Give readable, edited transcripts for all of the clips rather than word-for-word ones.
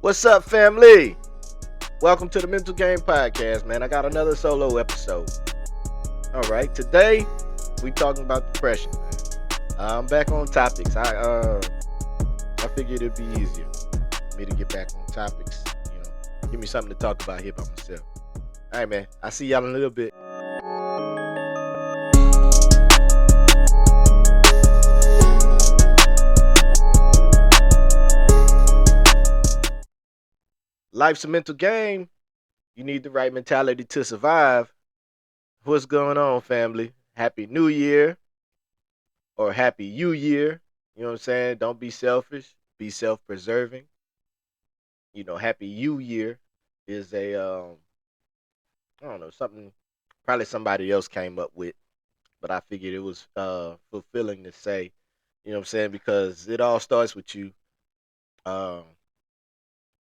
What's up, family? Welcome to the Mental Game Podcast, man. I got another solo episode. All right, today we talking about depression, man. I'm back on topics. I figured it'd be easier for me to get back on topics. Give me something to talk about here by myself. All right, man. I'll see y'all in a little bit. Life's a mental game. You need the right mentality to survive. What's going on, family? Happy New Year or Happy You Year. You know what I'm saying? Don't be selfish. Be self-preserving. Happy You Year is I don't know, something probably somebody else came up with, but I figured it was fulfilling to say. You know what I'm saying? Because it all starts with you. Um,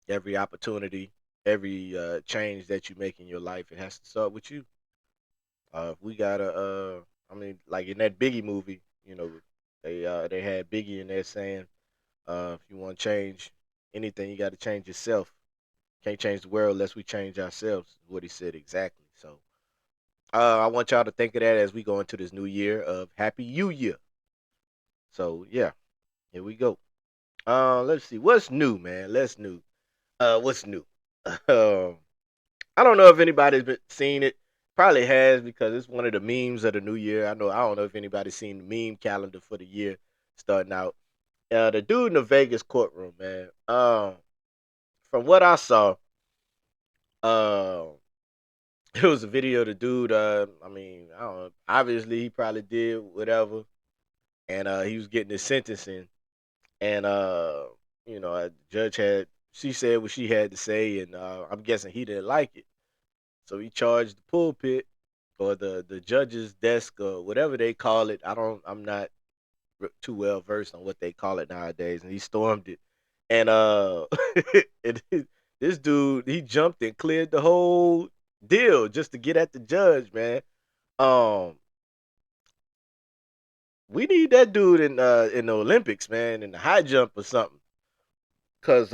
every opportunity, every change that you make in your life, it has to start with you. We gotta, like in that Biggie movie, they had Biggie in there saying, if you want to change anything, you got to change yourself. Can't change the world unless we change ourselves. Is what he said exactly. So, I want y'all to think of that as we go into this new year of Happy New Year. So yeah, here we go. Let's see what's new, man. What's new? Um, I don't know if anybody's seen it. Probably has because it's one of the memes of the new year. I don't know if anybody's seen the meme calendar for the year starting out. The dude in the Vegas courtroom, man. From what I saw, uh, it was a video of the dude. I don't know. Obviously, he probably did whatever, and he was getting his sentencing, and the judge she said what she had to say, and I'm guessing he didn't like it. So he charged the pulpit or the judge's desk or whatever they call it. I'm not too well versed on what they call it nowadays, and he stormed it. And and this dude, he jumped and cleared the whole deal just to get at the judge, man. Um, we need that dude in the Olympics, man, in the high jump or something, cause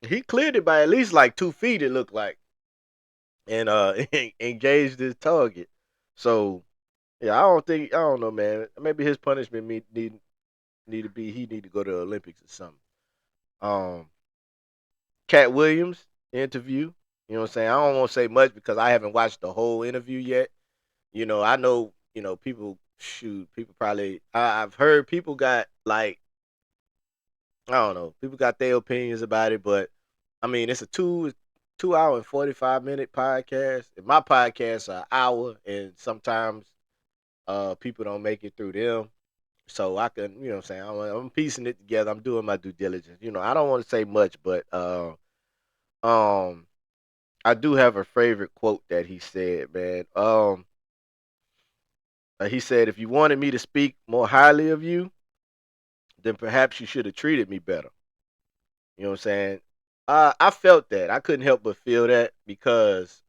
he cleared it by at least like 2 feet. It looked like, and engaged his target. So yeah, I don't know, man. Maybe his punishment need to be he need to go to the Olympics or something. Um, Cat Williams interview. You know what I'm saying? I don't want to say much because I haven't watched the whole interview yet. I know. People shoot. People probably. I've heard people got like I don't know. People got their opinions about it, but I mean, it's a 2 hour and 45 minute podcast. And my podcasts are an hour, and sometimes people don't make it through them. So I can, you know what I'm saying, I'm piecing it together. I'm doing my due diligence. I don't want to say much, but um I do have a favorite quote that he said, man. He said, if you wanted me to speak more highly of you, then perhaps you should have treated me better. You know what I'm saying? I felt that. I couldn't help but feel that because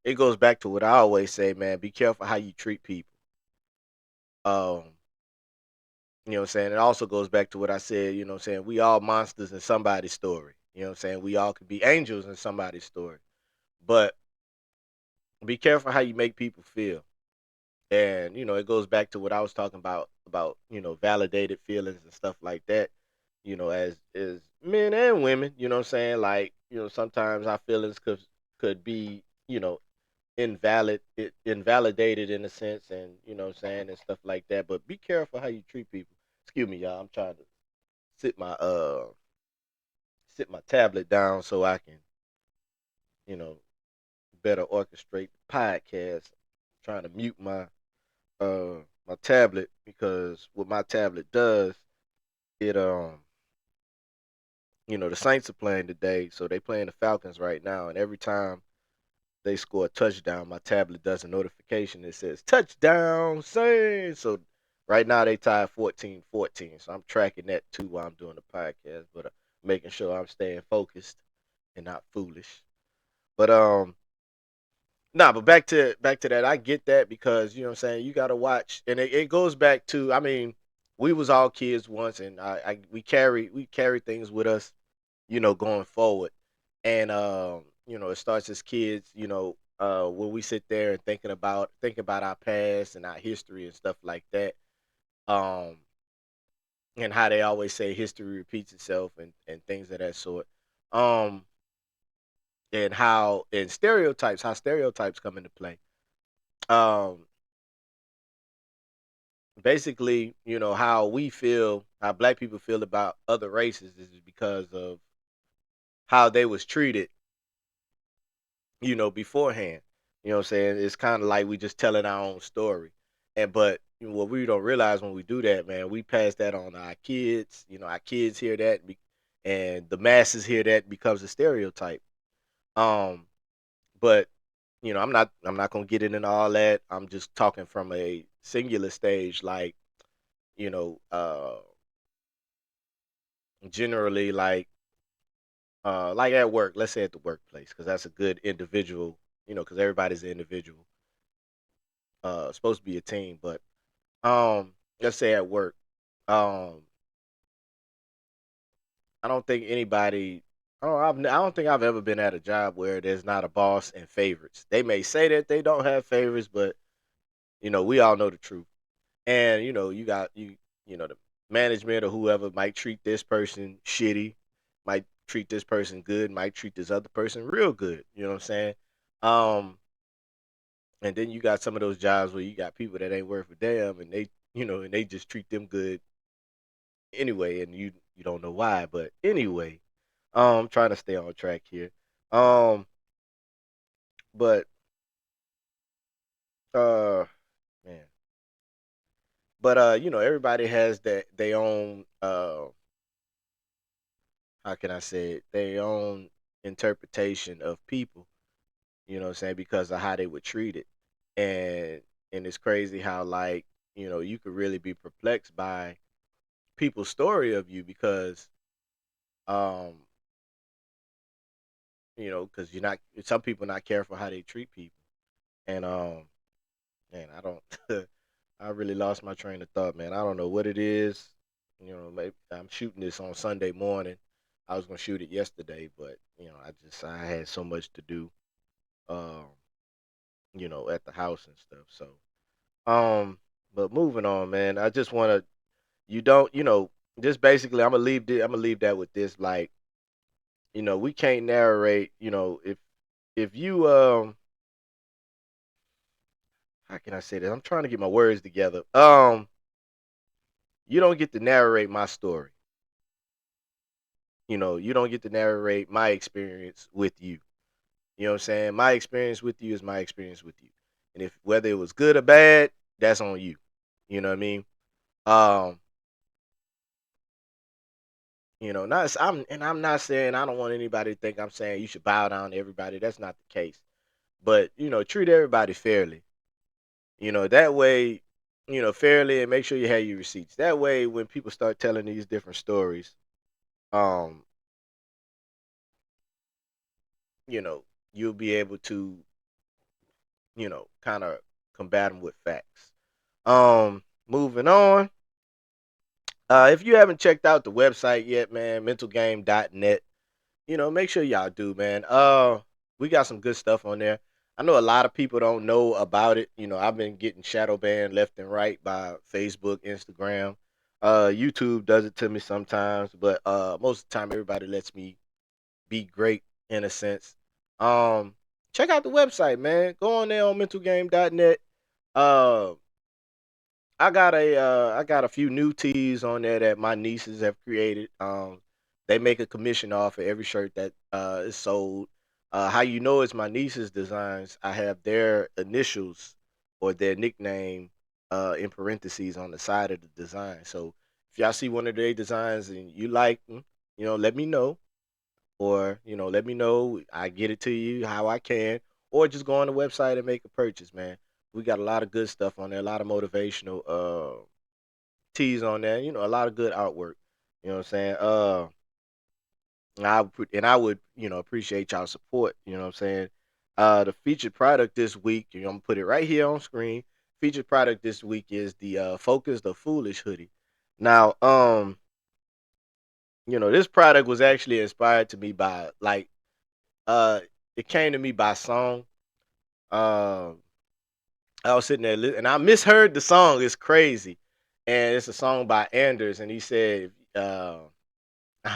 it goes back to what I always say, man. Be careful how you treat people. Um, you know what I'm saying? It also goes back to what I said, you know what I'm saying? We all monsters in somebody's story. You know what I'm saying? We all could be angels in somebody's story. But be careful how you make people feel. And, it goes back to what I was talking about, validated feelings and stuff like that, as men and women, you know what I'm saying? Like, sometimes our feelings could be, invalidated in a sense, and what I'm saying, and stuff like that. But be careful how you treat people. Excuse me, y'all. I'm trying to sit my uh sit my tablet down so I can, you know, better orchestrate the podcast. Trying to mute my tablet because what my tablet does, it the Saints are playing today, so they playing the Falcons right now, and every time they score a touchdown, my tablet does a notification that says touchdown Saints. So right now they tied 14-14. So I'm tracking that too while I'm doing the podcast, but making sure I'm staying focused and not foolish. But but back to that. I get that because you know what I'm saying, you gotta watch, and it goes back to, I mean, we was all kids once, and we carry things with us. going forward. And it starts as kids, when we sit there and think about our past and our history and stuff like that. Um, and how they always say history repeats itself and things of that sort. Um, and how stereotypes come into play. Um, Basically, how black people feel about other races is because of how they was treated, beforehand. You know what I'm saying? It's kind of like we just telling our own story. But what we don't realize when we do that, man, we pass that on to our kids. Our kids hear that, and the masses hear that, becomes a stereotype. Um, but I'm not gonna get into all that. I'm just talking from a singular stage, like you know, uh, generally like at work. Let's say at the workplace, because that's a good individual. Because everybody's an individual. Supposed to be a team, but let's say at work. Um, I don't think anybody. I don't think I've ever been at a job where there's not a boss and favorites. They may say that they don't have favorites, but we all know the truth. And you got the management or whoever might treat this person shitty, might treat this person good, might treat this other person real good. You know what I'm saying? Um, and then you got some of those jobs where you got people that ain't worth a damn, and they just treat them good anyway, and you don't know why. But anyway, I'm trying to stay on track here. Um, but uh, man, but everybody has that they own how can I say it, their own interpretation of people. You know what I'm saying, because of how they were treated, and it's crazy how, like, you could really be perplexed by people's story of you, because um because you're not some people not careful how they treat people. And man, I don't I really lost my train of thought, man. I don't know what it is. Maybe I'm shooting this on Sunday morning. I was gonna shoot it yesterday, but I had so much to do, um, at the house and stuff. So, um, but moving on, man. I just wanna you don't just basically I'm gonna leave that with this. Like, we can't narrate. If you how can I say that? I'm trying to get my words together. You don't get to narrate my story. You don't get to narrate my experience with you. You know what I'm saying? My experience with you is my experience with you. And if whether it was good or bad, that's on you. You know what I mean? Um, not I'm not saying I don't want anybody to think I'm saying you should bow down to everybody. That's not the case. But, treat everybody fairly. That way, fairly, and make sure you have your receipts. That way when people start telling these different stories, um, you know, you'll be able to, kind of combat them with facts. Moving on. If you haven't checked out the website yet, man, mentalgame.net, make sure y'all do, man. We got some good stuff on there. I know a lot of people don't know about it. I've been getting shadow banned left and right by Facebook, Instagram. YouTube does it to me sometimes, but most of the time everybody lets me be great in a sense. Um, Check out the website, man. Go on there on mentalgame.net. Uh, I got a few new tees on there that my nieces have created. They make a commission off of every shirt that is sold. How you know it's my niece's designs? I have their initials or their nickname in parentheses on the side of the design. So if y'all see one of their designs and you like them, let me know, or let me know. I get it to you how I can, or just go on the website and make a purchase, man. We got a lot of good stuff on there, a lot of motivational tees on there, a lot of good artwork. You know what I'm saying? And I would appreciate y'all support. You know what I'm saying? The featured product this week, I'm gonna put it right here on screen. Featured product this week is the Focus the Foolish hoodie. Now, This product was actually inspired to me by like uh it came to me by song. Um I was sitting there and I misheard the song. It's crazy. And it's a song by Anders and he said I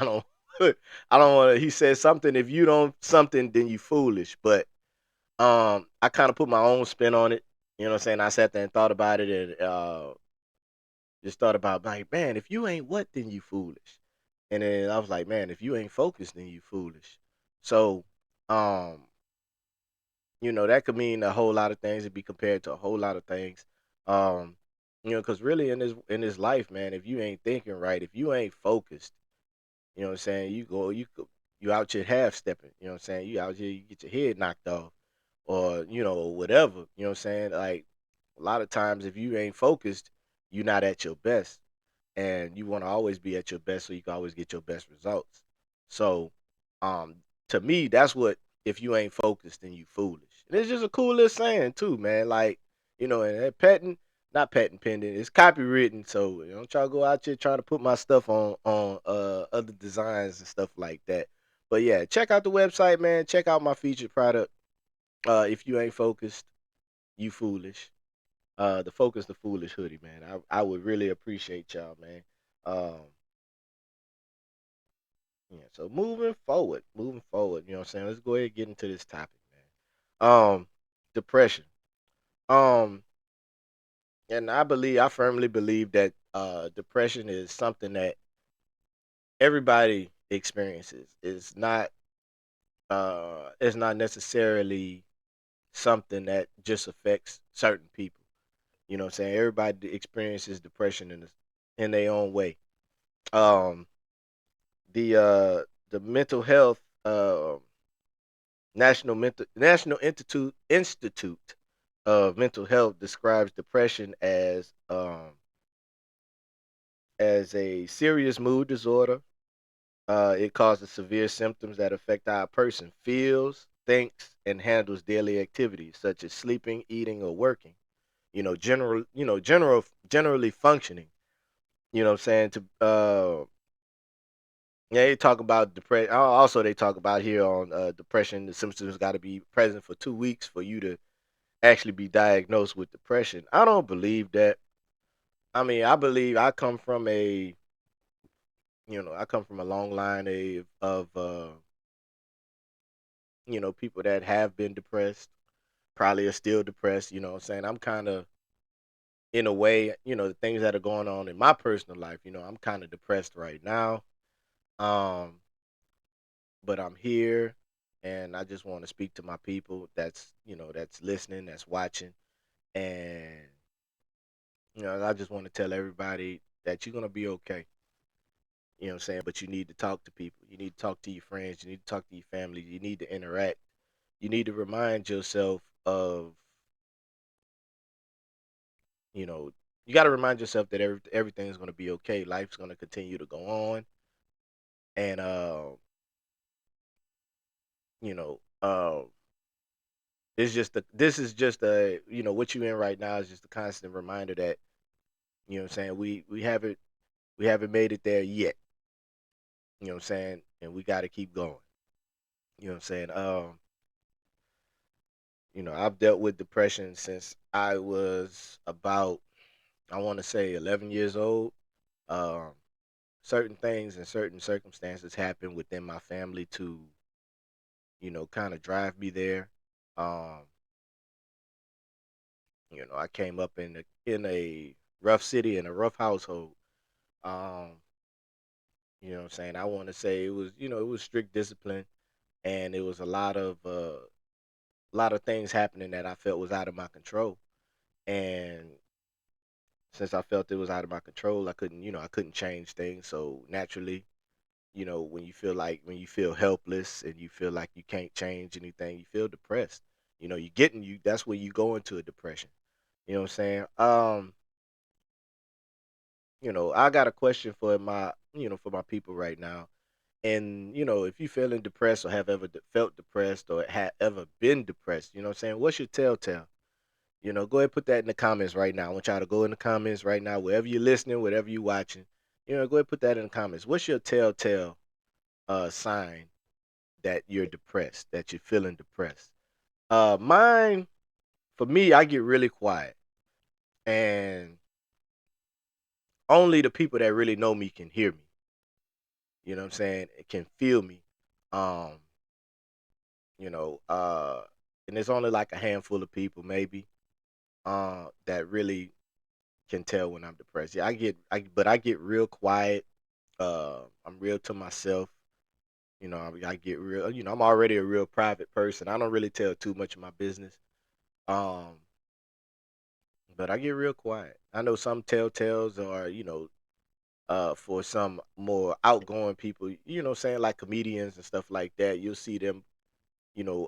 don't I don't want to he said something if you don't something then you foolish, but I kind of put my own spin on it. You know what I'm saying? I sat there and thought about it and just thought about like, man, if you ain't what, then you foolish. And then I was like, man, if you ain't focused, then you foolish. So, um, that could mean a whole lot of things. It'd be compared to a whole lot of things. Um, because really in this life, man, if you ain't thinking right, if you ain't focused, you know what I'm saying, you out here half stepping. You know what I'm saying, you out here you get your head knocked off, or whatever. You know what I'm saying, like a lot of times if you ain't focused, you're not at your best and you want to always be at your best so you can always get your best results. So, um, to me, that's what if you ain't focused, then you foolish. And it's just a cool little saying too, man. Like, and that patent, not patent pending, it's copywritten. So don't try to go out here trying to put my stuff on other designs and stuff like that. But yeah, check out the website, man. Check out my featured product. If you ain't focused, you foolish. The Focus the Foolish hoodie, man. I would really appreciate y'all, man. Um, yeah. So moving forward, you know what I'm saying. Let's go ahead and get into this topic, man. Depression. Um, and I firmly believe that depression is something that everybody experiences. It's not necessarily something that just affects certain people. You know what I'm saying? Everybody experiences depression in their own way. Um, the mental health National Institute of Mental Health describes depression as a serious mood disorder. It causes severe symptoms that affect how a person feels, thinks, and handles daily activities such as sleeping, eating, or working. Generally functioning. You know what I'm saying? Yeah, they talk about depression. Also, they talk about here on depression. The symptoms got to be present for 2 weeks for you to actually be diagnosed with depression. I don't believe that. I mean, I believe I come from a long line of people that have been depressed, probably are still depressed. You know what I'm saying? I'm kind of, in a way, the things that are going on in my personal life, I'm kind of depressed right now. Um, but I'm here and I just want to speak to my people that's listening, that's watching, and I just want to tell everybody that you're gonna be okay. You know what I'm saying? But you need to talk to people. You need to talk to your friends. You need to talk to your family. You need to interact. You need to remind yourself of, you know, you got to remind yourself that everything's gonna be okay. Life's gonna continue to go on, and you know, this is just what you in right now is just a constant reminder that what I'm saying, we haven't made it there yet. You know what I'm saying? And we got to keep going. You know what I'm saying? I've dealt with depression since I was about, I want to say, 11 years old. Um, Certain things and certain circumstances happened within my family to, kind of drive me there. Um, I came up in a rough city in a rough household. Um, what I'm saying? I want to say it was strict discipline and it was a lot of things happening that I felt was out of my control. And since I felt it was out of my control, I couldn't change things. So naturally, when you feel helpless and you feel like you can't change anything, you feel depressed. That's where you go into a depression. You know what I'm saying? I got a question for my people right now. And if you feeling depressed or have ever felt depressed or have ever been depressed, you know what I'm saying? What's your telltale? Go ahead and put that in the comments right now. I want y'all to go in the comments right now, wherever you're listening, whatever you're watching. Go ahead and put that in the comments. What's your telltale sign that you're depressed, that you're feeling depressed? Mine, for me, I get really quiet, and only the people that really know me can hear me. You know what I'm saying? It can feel me. Um, you know, uh, and it's only like a handful of people, maybe, that really can tell when I'm depressed. Yeah, but I get real quiet. I'm real to myself. I get real. I'm already a real private person. I don't really tell too much of my business. Um, but I get real quiet. I know some telltales are, for some more outgoing people, saying like comedians and stuff like that. You'll see them,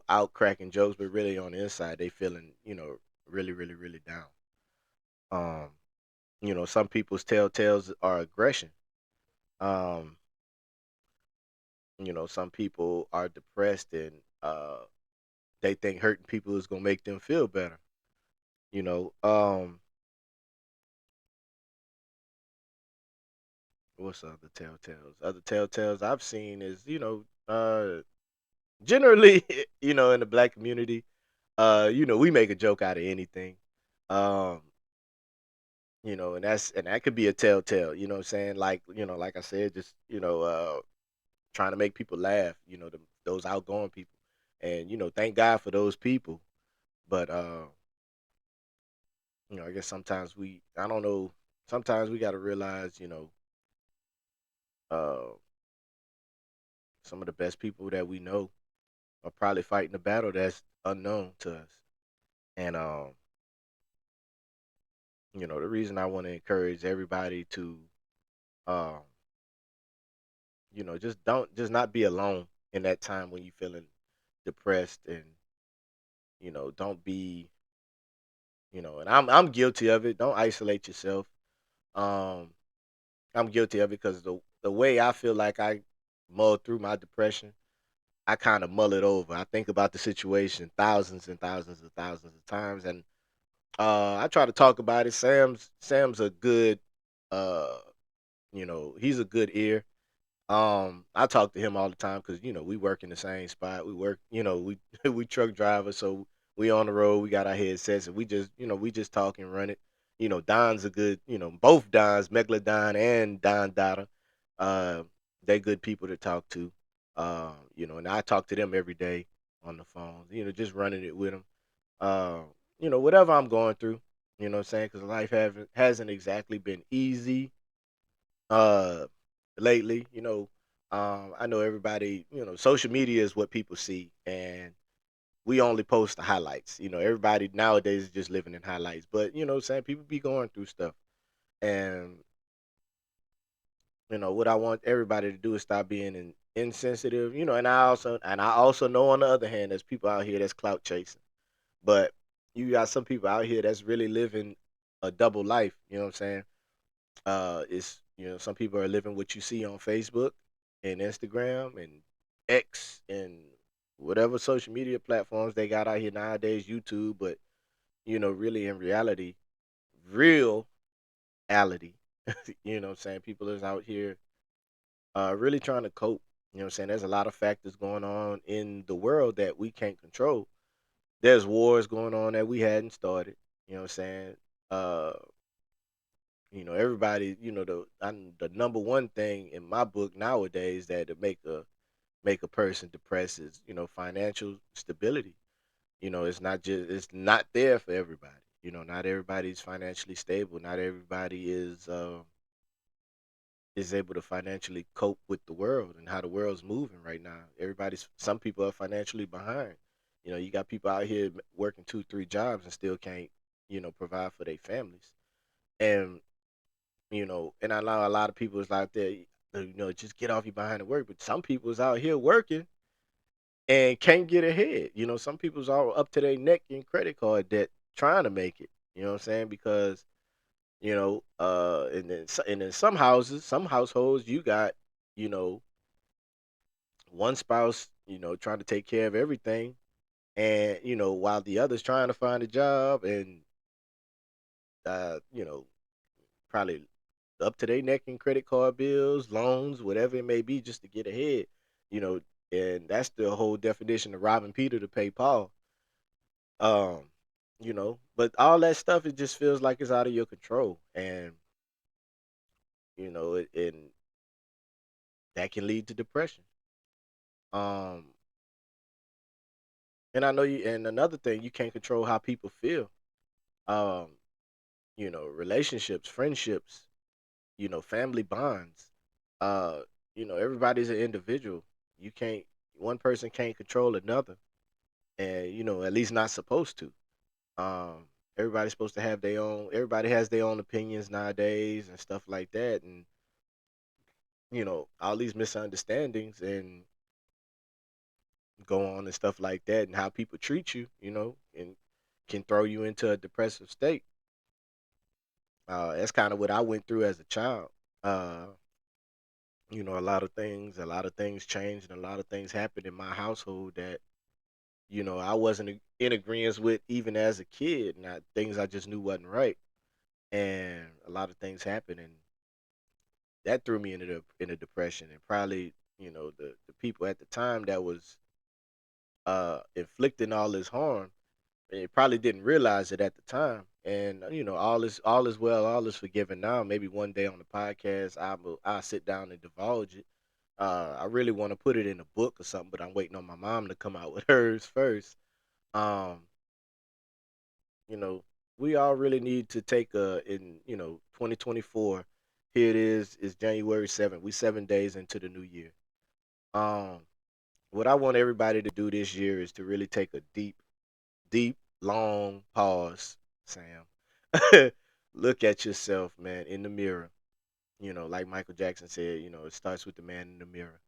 out cracking jokes, but really on the inside, they feeling, really, really, really down. Um, some people's telltales are aggression. Um, some people are depressed and they think hurting people is gonna make them feel better. You know, what's other telltales? Other telltales I've seen is, generally, in the black community, we make a joke out of anything. Um, and that could be a telltale, you know what I'm saying? Like, like I said, just, trying to make people laugh, those outgoing people. And, thank God for those people. But I guess sometimes I don't know, sometimes we gotta realize, uh some of the best people that we know are probably fighting a battle that's unknown to us. And the reason I want to encourage everybody to um, just not be alone in that time when you're feeling depressed, and don't be, and I'm guilty of it. Don't isolate yourself. Um I'm guilty of it because the way I feel like I mull through my depression, I kind of mull it over. I think about the situation thousands and thousands and thousands of times, and I try to talk about it. Sam's a good, uh, he's a good ear. I talk to him all the time because we work in the same spot. We work, we we truck drivers, so we on the road. We got our headsets, and we just talk and run it. Don's a good, both Dons, Megalodon and Don Dada. Uh, they good people to talk to. And I talk to them every day on the phone. Just running it with them. Uh, whatever I'm going through. You know what I'm saying? Because life hasn't exactly been easy uh lately. I know everybody, social media is what people see, and we only post the highlights. Everybody nowadays is just living in highlights, but what I'm saying, people be going through stuff. And what I want everybody to do is stop being insensitive. And I also know, on the other hand, there's people out here that's clout chasing, but you got some people out here that's really living a double life. You know what I'm saying? It's some people are living what you see on Facebook and Instagram and X and whatever social media platforms they got out here nowadays, YouTube. But really in reality, real reality, what I'm saying, people is out here really trying to cope. You know what I'm saying? There's a lot of factors going on in the world that we can't control. There's wars going on that we hadn't started. You know what I'm saying? Uh, everybody, the number one thing in my book nowadays that to make a person depressed is, financial stability. It's not there for everybody. Not everybody's financially stable. Not everybody is able to financially cope with the world and how the world's moving right now. Some people are financially behind. You got people out here working 2, 3 jobs and still can't, provide for their families. And I know a lot of people is out there, just get off your behind the work. But some people is out here working and can't get ahead. Some people's all up to their neck in credit card debt trying to make it. You know what I'm saying? Because and then some houses, some households, you got, you know, one spouse, trying to take care of everything, and while the other's trying to find a job and uh, you know, probably up to their neck in credit card bills, loans, whatever it may be, just to get ahead. You know, and that's the whole definition of robbing Peter to pay Paul. Um, but all that stuff, it just feels like it's out of your control, and and that can lead to depression. Um, and I know you. And another thing, you can't control how people feel. Um, relationships, friendships, family bonds. Uh, everybody's an individual. You can't. One person can't control another, and at least not supposed to. Um, everybody's supposed to have their own. Everybody has their own opinions nowadays and stuff like that, and all these misunderstandings and go on and stuff like that, and how people treat you, and can throw you into a depressive state. That's kind of what I went through as a child. Uh, a lot of things changed, and a lot of things happened in my household that I wasn't in agreement with even as a kid. Not things I just knew wasn't right, and a lot of things happened, and that threw me in a depression. And probably the people at the time that was inflicting all this harm, they probably didn't realize it at the time. And all is well, all is forgiven now. Maybe one day on the podcast, I'll sit down and divulge it. I really want to put it in a book or something, but I'm waiting on my mom to come out with hers first. Um, you know, we all really need to take in 2024. Here it is. It's January 7th. We 7 days into the new year. Um, what I want everybody to do this year is to really take a deep, long pause, Sam. Look at yourself, man, in the mirror. Like Michael Jackson said, it starts with the man in the mirror.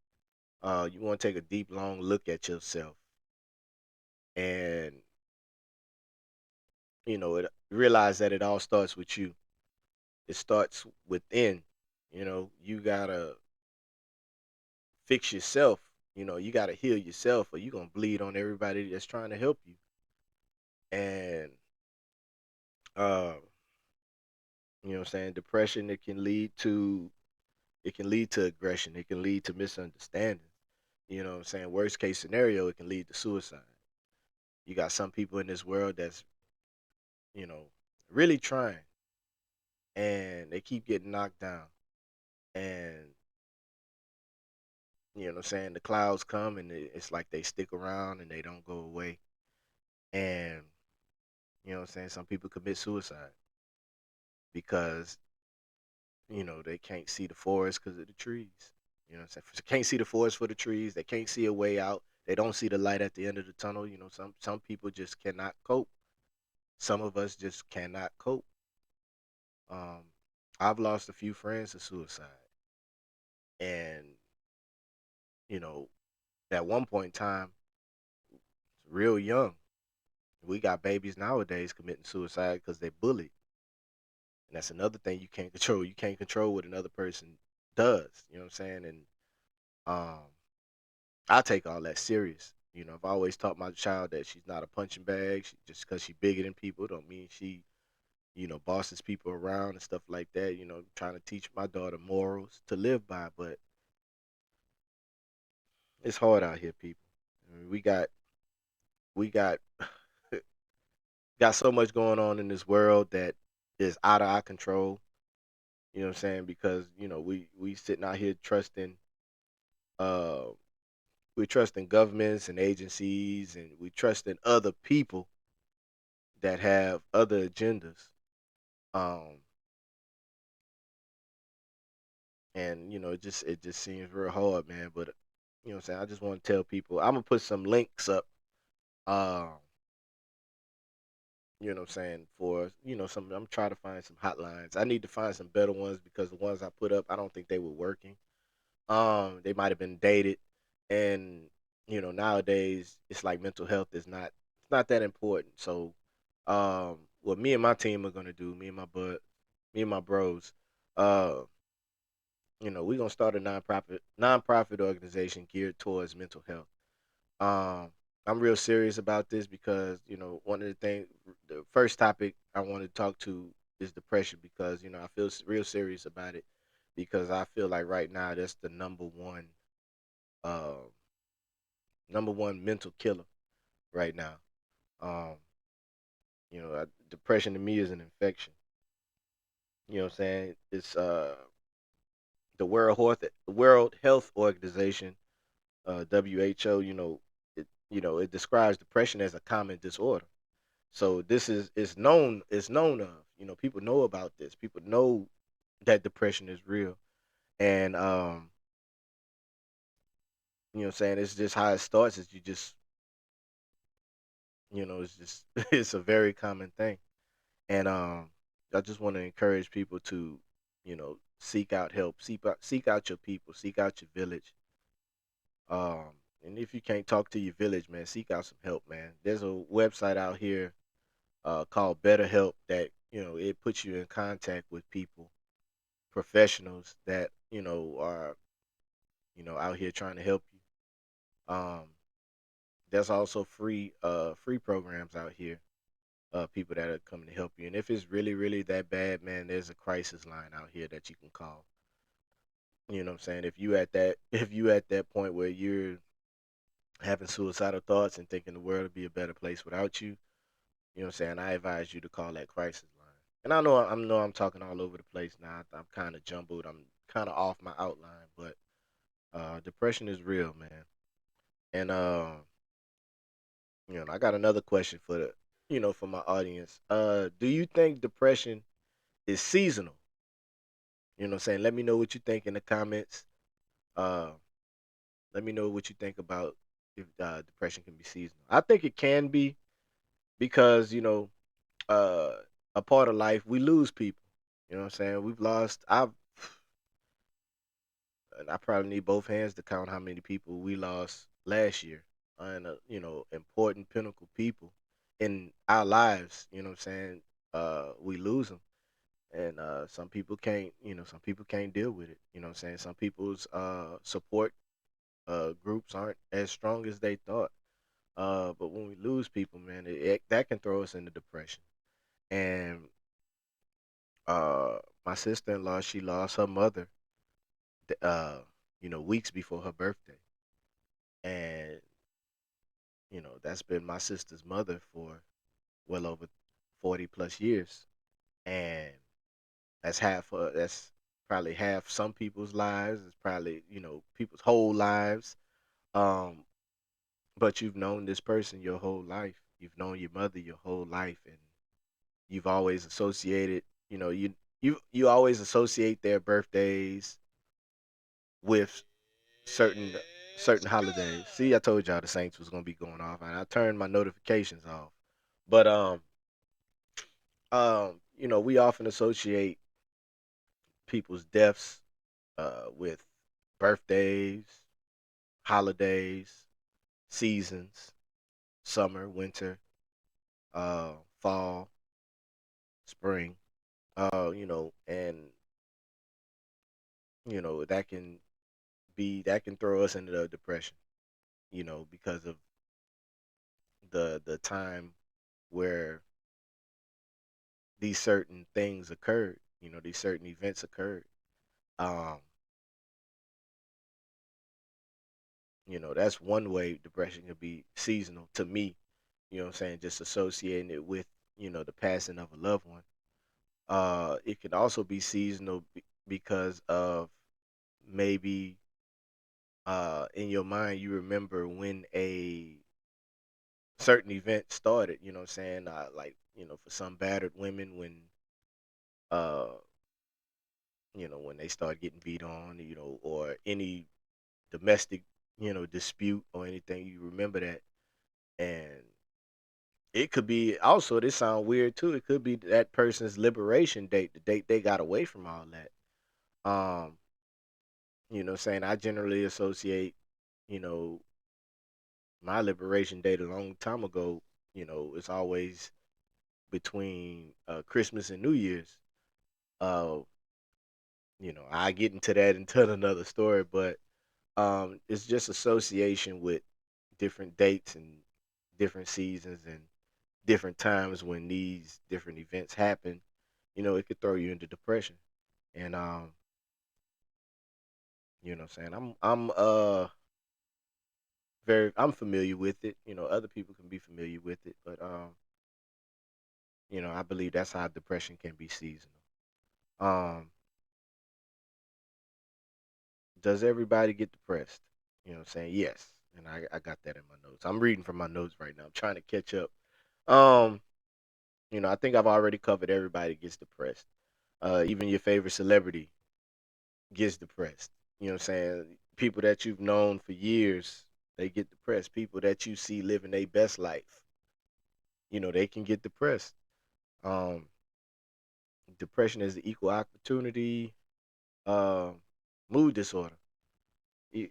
You want to take a deep, long look at yourself, and realize that it all starts with you. It starts within. You gotta fix yourself. You gotta heal yourself, or you gonna bleed on everybody that's trying to help you. And uh, what I'm saying, depression, it can lead to aggression. It can lead to misunderstanding. What I'm saying? Worst case scenario, it can lead to suicide. You got some people in this world that's, you know, really trying, and they keep getting knocked down. And, what I'm saying? The clouds come, and it's like they stick around and they don't go away. And, what I'm saying? Some people commit suicide because, they can't see the forest because of the trees. What I'm saying? They can't see the forest for the trees. They can't see a way out. They don't see the light at the end of the tunnel. Some people just cannot cope. Some of us just cannot cope. Um, I've lost a few friends to suicide, and you know, at one point in time, real young, we got babies nowadays committing suicide because they're bullied, and that's another thing you can't control. You can't control what another person does. You know what I'm saying? And um, I take all that serious. I've always taught my child that she's not a punching bag. Just because she's bigger than people, don't mean she bosses people around and stuff like that. Trying to teach my daughter morals to live by, but it's hard out here, people. I mean, we got got so much going on in this world that is out of our control. You know what I'm saying? Because we sitting out here trusting uh we trusting governments and agencies, and we trusting other people that have other agendas. Um and it just seems real hard, man. But what I'm saying, I just want to tell people, I'm gonna put some links up. Um what I'm saying, for some, I'm trying to find some hotlines. I need to find some better ones because the ones I put up, I don't think they were working. They might have been dated, and nowadays it's like mental health is not, it's not that important. So what me and my team are gonna do, me and my bros, uh we're gonna start a nonprofit organization geared towards mental health. um, I'm real serious about this because one of the first topic I want to talk to is depression because I feel real serious about it because I feel like right now that's the uh, number one mental killer right now. Um, depression to me is an infection. You know what I'm saying? It's the World Health Organization, WHO. It describes depression as a common disorder. So this is known. It's known of. People know about this. People know that depression is real, and you know what I'm saying, it's just how it starts. Is you just it's just it's a very common thing, and I just want to encourage people to seek out help, seek out your people, seek out your village. Um, and if you can't talk to your village, man, seek out some help, man. There's a website out here called BetterHelp that it puts you in contact with people, professionals that are out here trying to help you. There's also free programs out here, people that are coming to help you. And if it's really really that bad, man, there's a crisis line out here that you can call. You know what I'm saying? If you at that point where you're having suicidal thoughts and thinking the world would be a better place without you, you know what I'm saying, I advise you to call that crisis line. And I know I'm talking all over the place now. I'm kind of jumbled. I'm kind of off my outline, but depression is real, man. And I got another question for for my audience. Do you think depression is seasonal? You know what I'm saying? Let me know what you think in the comments. Uh, Let me know what you think about if depression can be seasonal. I think it can be because uh, a part of life we lose people. You know what I'm saying? We've lost. I probably need both hands to count how many people we lost last year, and important pinnacle people in our lives. You know what I'm saying? We lose them, and some people can't deal with it. You know what I'm saying? Some people's support groups aren't as strong as they thought. But when we lose people, man, that can throw us into depression. And uh, my sister-in-law, she lost her mother, weeks before her birthday, and that's been my sister's mother for well over 40 plus years, and that's probably half some people's lives. It's probably people's whole lives. Um, but you've known this person your whole life. You've known your mother your whole life, and you've always associated. You always associate their birthdays with certain certain holidays. See, I told y'all the Saints was gonna be going off, and I turned my notifications off. But we often associate people's deaths with birthdays, holidays, seasons, summer, winter, fall, spring. And that can throw us into the depression. Because of the time where these certain things occurred. These certain events occurred. Um, that's one way depression can be seasonal to me. You know what I'm saying? Just associating it with, the passing of a loved one. It can also be seasonal because of maybe in your mind you remember when a certain event started, you know what I'm saying? Like, for some battered women uh when they start getting beat on, or any domestic, dispute or anything, you remember that. And it could be also, this sound weird too, it could be that person's liberation date, the date they got away from all that. Um, saying I generally associate, you know, my liberation date a long time ago, it's always between Christmas and New Year's. Uh, I get into that and tell another story, but it's just association with different dates and different seasons and different times when these different events happen. it could throw you into depression. And what I'm saying, I'm familiar with it. Other people can be familiar with it, but I believe that's how depression can be seasonal. Um, does everybody get depressed? What I'm saying? Yes. And I got that in my notes. I'm reading from my notes right now. I'm trying to catch up. Um, I think I've already covered everybody gets depressed. Even your favorite celebrity gets depressed. What I'm saying? People that you've known for years, they get depressed. People that you see living their best life, they can get depressed. Um, Depression is the equal opportunity uh, mood disorder. It,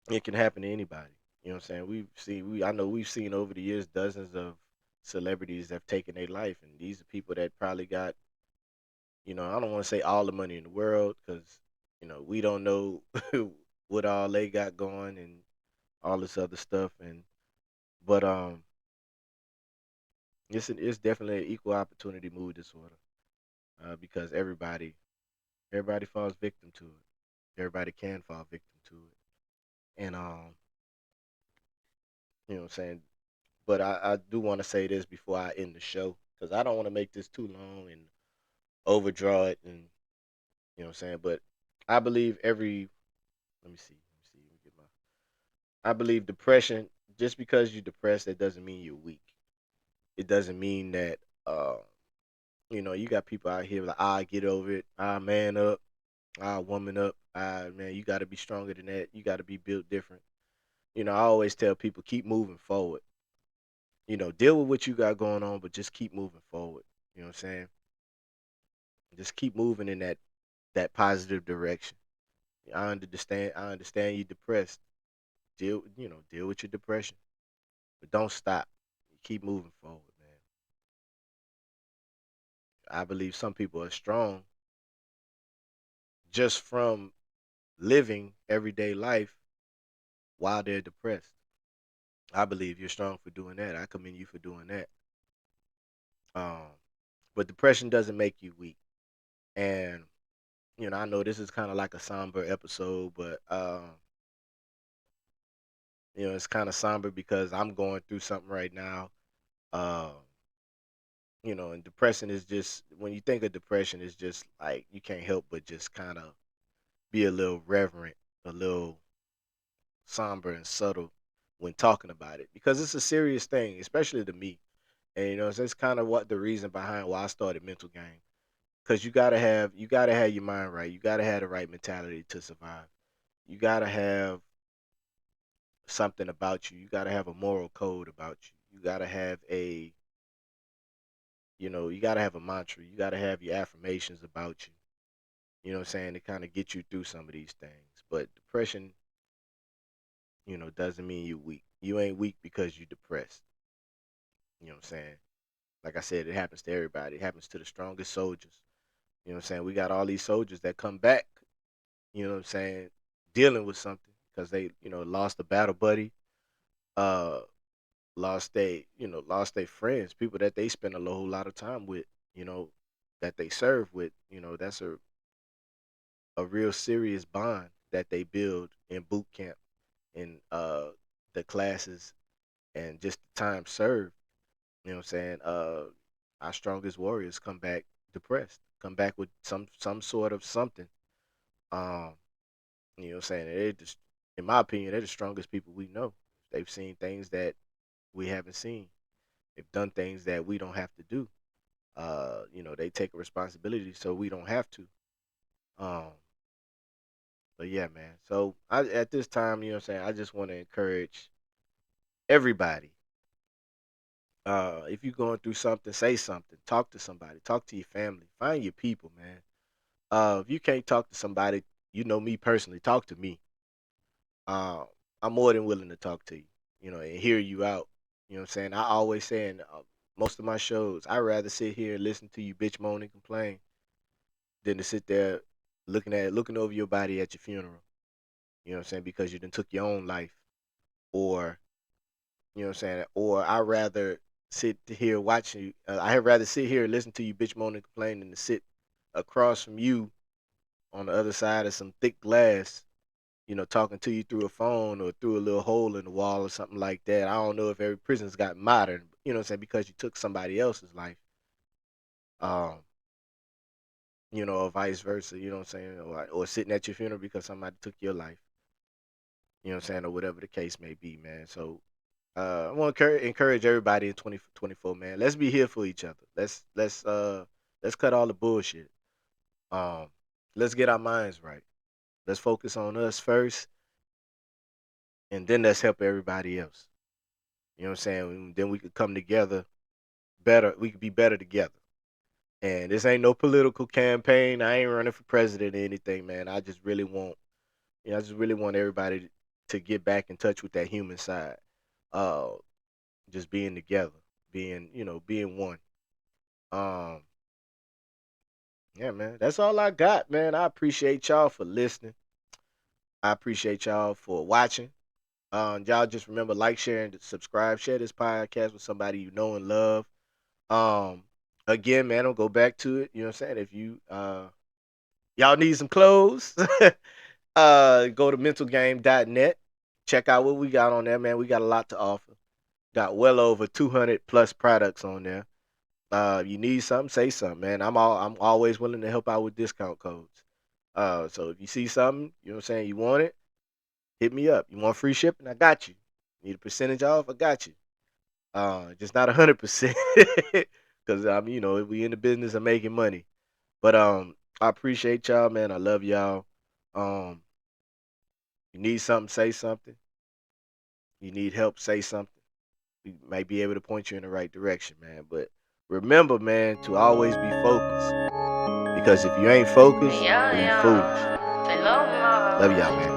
it can happen to anybody. What I'm saying? I know we've seen over the years dozens of celebrities that have taken their life, and these are people that probably got, I don't want to say all the money in the world because, we don't know what all they got going and all this other stuff, but it's definitely an equal opportunity mood disorder because everybody falls victim to it. Everybody can fall victim to it, and what I'm saying. But I do want to say this before I end the show because I don't want to make this too long and overdraw it, and what I'm saying. But I believe let me see, let me get I believe depression. Just because you're depressed, that doesn't mean you're weak. It doesn't mean that uh, you got people out here like, get over it, man up, woman up, man, you got to be stronger than that. You got to be built different. I always tell people keep moving forward. Deal with what you got going on, but just keep moving forward. You know what I'm saying? Just keep moving in that positive direction. I understand you depressed. Deal with your depression, but don't stop. Keep moving forward, man. I believe some people are strong just from living everyday life while they're depressed. I believe you're strong for doing that. I commend you for doing that. Um, but depression doesn't make you weak. And I know this is kind of like a somber episode, but it's kind of somber because I'm going through something right now. Um, and depression is just when you think of depression, it's just like you can't help but just kind of be a little reverent, a little somber and subtle when talking about it because it's a serious thing, especially to me. And that's kind of what the reason behind why I started Mental Game. Because you gotta have your mind right. You gotta have the right mentality to survive. You gotta have something about you. You gotta have a moral code about you. You gotta have a mantra. You gotta have your affirmations about you. You know what I'm saying? To kind of get you through some of these things. But depression, doesn't mean you weak. You ain't weak because you depressed. You know what I'm saying? Like I said, it happens to everybody. It happens to the strongest soldiers. You know what I'm saying? We got all these soldiers that come back, you know what I'm saying, dealing with something because they, lost a battle buddy, uh, lost their friends, people that they spend a whole lot of time with, you know, that they serve with. That's a real serious bond that they build in boot camp and the classes and just the time served. You know what I'm saying? Our strongest warriors come back depressed, come back with some sort of something. Um, you know what I'm saying? They're just, in my opinion, they're the strongest people we know. They've seen things that we haven't seen. They've done things that we don't have to do. They take a responsibility so we don't have to. Um, but yeah, man. So at this time, what I'm saying, I just want to encourage everybody. If you're going through something, say something. Talk to somebody. Talk to your family. Find your people, man. If you can't talk to somebody, me personally, talk to me. Uh, I'm more than willing to talk to you, and hear you out. You know what I'm saying? I always say in most of my shows, I'd rather sit here and listen to you bitch, moan, and complain than to sit there looking over your body at your funeral. You know what I'm saying? Because you done took your own life, or you know what I'm saying, or I'd rather sit here watching you. I'd rather sit here and listen to you bitch moan and complain than to sit across from you on the other side of some thick glass, talking to you through a phone or through a little hole in the wall or something like that. I don't know if every prison's got modern, what I'm saying, because you took somebody else's life. Um, or vice versa, you know what I'm saying? Or sitting at your funeral because somebody took your life. You know what I'm saying, or whatever the case may be, man. So I want to encourage everybody in 2024, man. Let's be here for each other. Let's cut all the bullshit. Um, let's get our minds right. Let's focus on us first, and then let's help everybody else. You know what I'm saying? Then we could come together better. We could be better together. And this ain't no political campaign. I ain't running for president or anything, man. I just really want everybody to get back in touch with that human side. Uh, just being together, being one. Um, yeah, man. That's all I got, man. I appreciate y'all for listening. I appreciate y'all for watching. Y'all just remember, like, share, and subscribe. Share this podcast with somebody you know and love. Um, Again, man, I'll go back to it. You know what I'm saying? If y'all need some clothes, go to mentalgame.net. Check out what we got on there, man. We got a lot to offer. Got well over 200 plus products on there. You need something, say something, man. I'm always willing to help out with discount codes. So if you see something, you know what I'm saying, you want it, hit me up. You want free shipping? I got you. Need a percentage off? I got you. Just not 100%, because we in the business of making money. But I appreciate y'all, man. I love y'all. Um, you need something, say something. You need help, say something. We might be able to point you in the right direction, man. But remember, man, to always be focused. Because if you ain't focused, then you foolish. Love y'all, man.